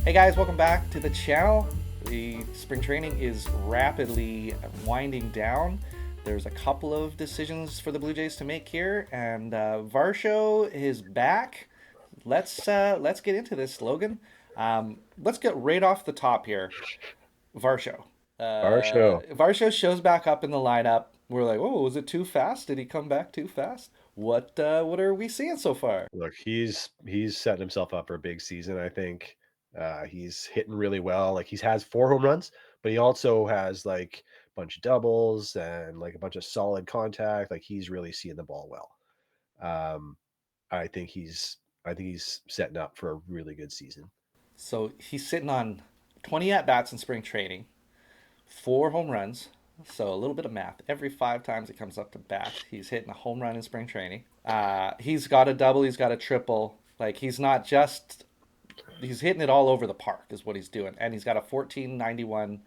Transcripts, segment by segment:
Hey guys, welcome back to the channel. The spring training is rapidly winding down. There's a couple of decisions for the Blue Jays to make here, and Varsho is back. Let's get into this, Logan. Let's get right off the top here. Varsho. Varsho. Varsho shows back up in the lineup. We're like, oh, was it too fast? Did he come back too fast? What are we seeing so far? Look, he's setting himself up for a big season, I think. He's hitting really well. Like he's has 4 home runs, but he also has like a bunch of doubles and like a bunch of solid contact. Like he's really seeing the ball well. Um, I think he's setting up for a really good season. So he's sitting on 20 at bats in spring training, 4 home runs. So a little bit of math. Every 5 times he comes up to bat, he's hitting a home run in spring training. He's got a double, he's got a triple. Like he's not just he's hitting it all over the park is what he's doing, and he's got a 1491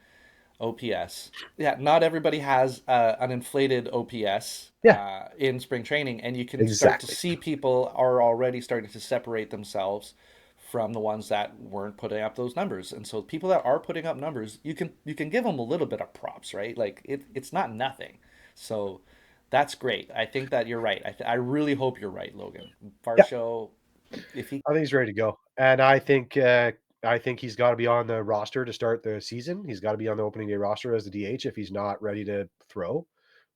OPS. Yeah, not everybody has an inflated OPS Yeah, in spring training, and you can start to exactly. see people are already starting to separate themselves from the ones that weren't putting up those numbers. And so people that are putting up numbers, you can give them a little bit of props, right? Like it's not nothing. So that's great. I think that you're right. I really hope you're right, Logan. Yeah, Varsho, if he I think he's ready to go, and I think he's got to be on the roster to start the season. He's got to be on the opening day roster as the DH if he's not ready to throw,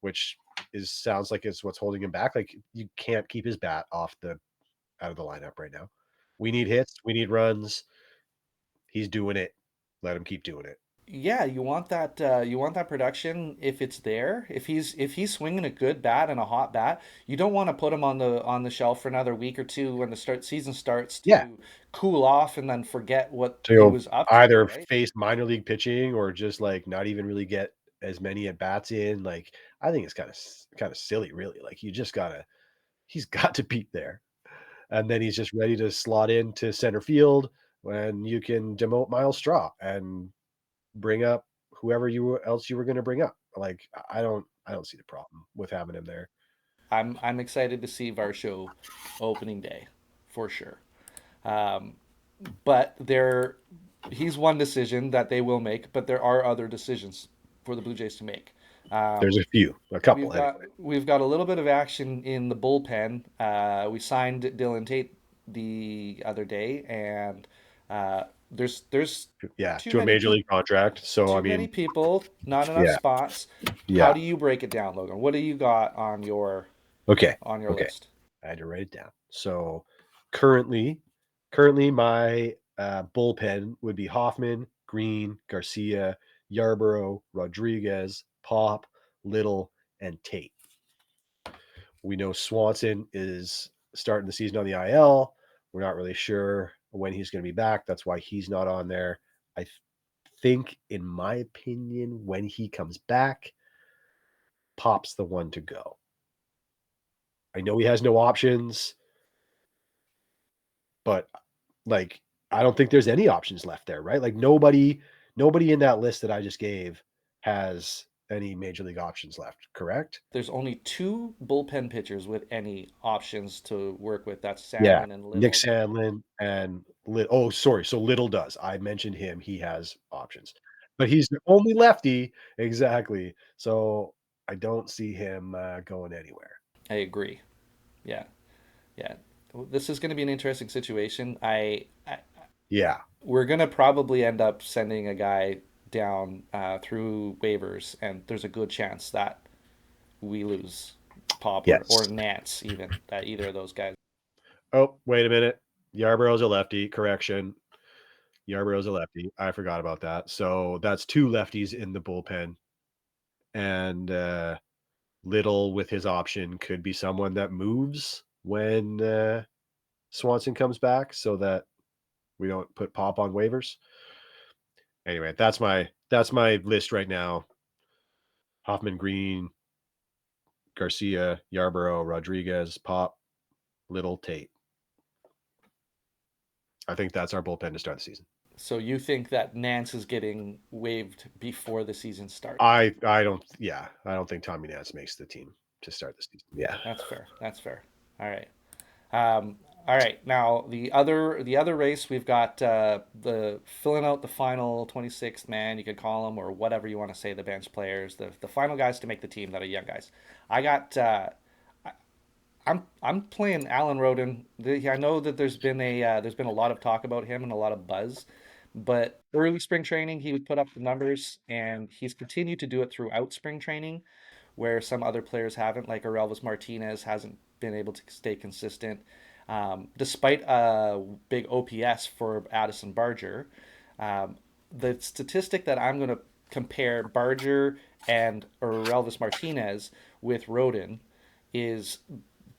which is sounds like it's what's holding him back. Like you can't keep his bat off the out of the lineup right now. We need hits, we need runs. He's doing it. Let him keep doing it. Yeah, you want that production if it's there. If he's swinging a good bat and a hot bat, you don't want to put him on the shelf for another week or two when the start season starts Yeah, to cool off and then forget what he to was up to, either right? face minor league pitching or just like not even really get as many at bats in. Like I think it's kind of silly, really. Like you just gotta he's got to be there. And then he's just ready to slot into center field when you can demote Miles Straw and bring up whoever you else you were going to bring up. Like I don't see the problem with having him there. I'm excited to see Varsho opening day for sure. Um, but there, he's one decision that they will make, but there are other decisions for the Blue Jays to make. There's Um, a couple anyway. we've got a little bit of action in the bullpen. We signed Dylan Tate the other day, and there's Yeah, too to a many major people, league contract. So I too many mean, people, not enough yeah, spots. How yeah. do you break it down, Logan? What do you got Okay, on your okay. list? I had to write it down. So currently, currently my bullpen would be Hoffman, Green, Garcia, Yarborough, Rodriguez, Pop, Little, and Tate. We know Swanson is starting the season on the IL. We're not really sure when he's going to be back. That's why he's not on there. I think, in my opinion, when he comes back, Pop's the one to go. I know he has no options, but like I don't think there's any options left there, right? Like nobody in that list that I just gave has any major league options left, correct? There's only two bullpen pitchers with any options to work with. That's Yeah. Sandlin and Nick Little. Sandlin and oh, sorry. So Little does. I mentioned him. He has options, but he's the only lefty. Exactly. So I don't see him going anywhere. I agree. Yeah, yeah. This is going to be an interesting situation. Yeah. We're going to probably end up sending a guy down through waivers, and there's a good chance that we lose Pop or Yes. Nance, even that either of those guys. Oh, wait a minute. Yarborough's a lefty. Correction. Yarborough's a lefty. I forgot about that. So that's two lefties in the bullpen. And Little with his option could be someone that moves when Swanson comes back so that we don't put Pop on waivers. Anyway, that's my list right now. Hoffman, Green, Garcia, Yarborough, Rodriguez, Pop, Little, Tate. I think that's our bullpen to start the season. So you think that Nance is getting waived before the season starts? I don't think Tommy Nance makes the team to start the season. Yeah. That's fair. That's fair. All right. All right, now the other race we've got the filling out the final 26th man, you could call them, or whatever you want to say, the bench players, the final guys to make the team that are young guys. I got I'm playing Alan Roden. I know that there's been a lot of talk about him and a lot of buzz, but early spring training he would put up the numbers, and he's continued to do it throughout spring training, where some other players haven't, like Elvis Martinez hasn't been able to stay consistent, despite a big OPS for Addison Barger. Um, the statistic that I'm going to compare Barger and Elvis Martinez with Roden is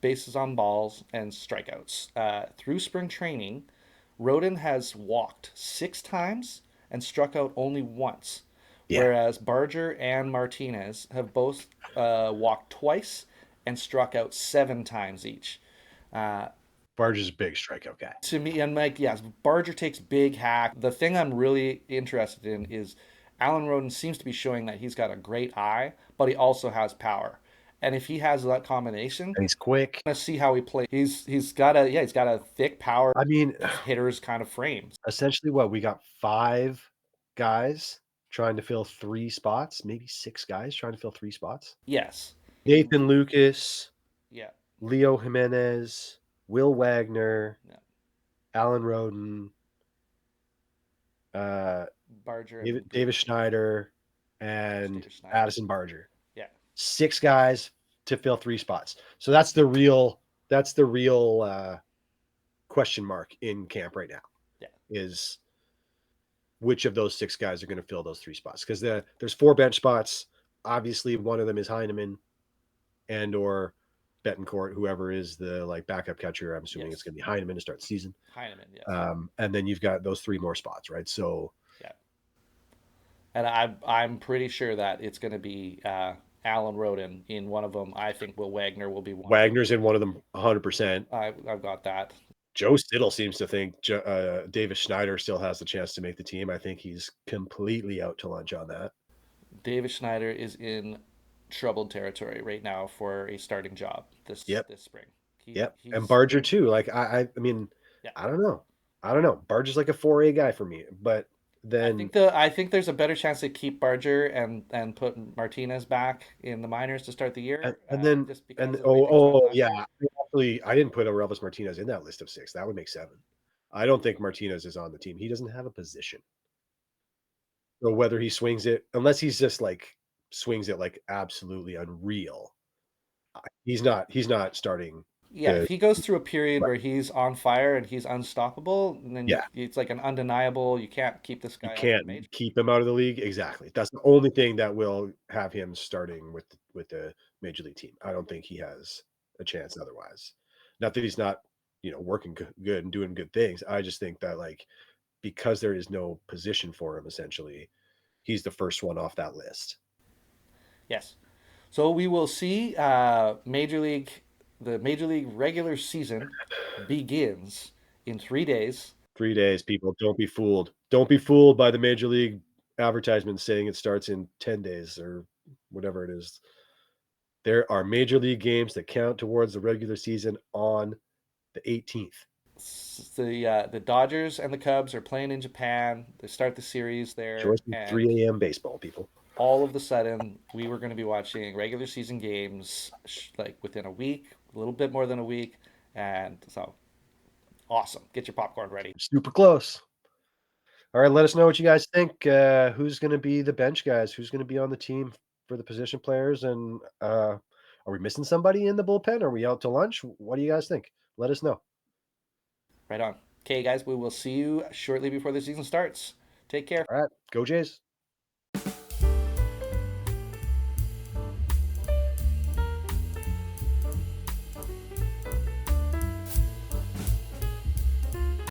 bases on balls and strikeouts. Through spring training, Roden has walked 6 times and struck out only once, Yeah, whereas Barger and Martinez have both walked twice and struck out 7 times each. Uh, Barge is a big strikeout guy. to me, and Mike, yes, Barger takes big hack. The thing I'm really interested in is Alan Roden seems to be showing that he's got a great eye, but he also has power. And if he has that combination, And he's quick. let's see how he plays. He's got a thick power I mean, hitter's kind of frame. essentially, what we got 5 guys trying to fill 3 spots, maybe 6 guys trying to fill 3 spots. Yes. Nathan Lucas, Yeah. Leo Jimenez, Will Wagner, Yeah. Alan Roden, uh, Barger and Davis Schneider, yes, and Davis Schneider. Addison Barger. Yeah. 6 guys to fill 3 spots. So that's the real question mark in camp right now Yeah. is which of those 6 guys are going to fill those 3 spots, because there's 4 bench spots. Obviously, one of them is Heineman and or Betancourt, whoever is the like backup catcher. I'm assuming it's Yes. going to be Heineman to start the season. Heineman. Yes. And then you've got those 3 more spots, right? So Yeah. And I'm pretty sure that it's going to be Alan Roden in one of them. I think Will Wagner will be one of them. Wagner's in one of them 100%. I've got that. Joe Stittle seems to think Davis Schneider still has the chance to make the team. I think he's completely out to lunch on that. Davis Schneider is in troubled territory right now for a starting job Yep. this spring. Yep. And He's Barger too. Like I mean, yeah. I don't know. I don't know. Barger's like a 4A guy for me, but then I think there's a better chance to keep Barger and put Martinez back in the minors to start the and, year, and then just because and of the way oh things went last yeah, year. actually I didn't put Elvis Martinez in that list of 6. That would make 7. I don't think Martinez is on the team. He doesn't have a position. So whether he swings it, unless he's just like swings it like absolutely unreal, he's not starting Yeah, if the he goes through a period right. where he's on fire and he's unstoppable, and then Yeah. it's like an undeniable. You can't keep this You guy out of the can't major. keep him out of the league. Exactly. That's the only thing that will have him starting with the major league team. I don't think he has a chance otherwise. Not that he's not, working good and doing good things. I just think that like because there is no position for him essentially, he's the first one off that list. Yes. So we will see the major league regular season begins in 3 days. 3 days, people, don't be fooled. Don't be fooled by the major league advertisement saying it starts in 10 days or whatever it is. There are major league games that count towards the regular season on the 18th. The Dodgers and the Cubs are playing in Japan. They start the series Enjoy there, some and 3 a.m. baseball, people. all of the sudden we were going to be watching regular season games like within a week, a little bit more than a week, and so awesome. Get your popcorn ready. Super close. All right, let us know what you guys think. Who's going to be the bench guys? Who's going to be on the team for the position players? And are we missing somebody in the bullpen? Are we out to lunch? What do you guys think? Let us know. Right on. Okay, guys, we will see you shortly before the season starts. Take care. All right, go Jays.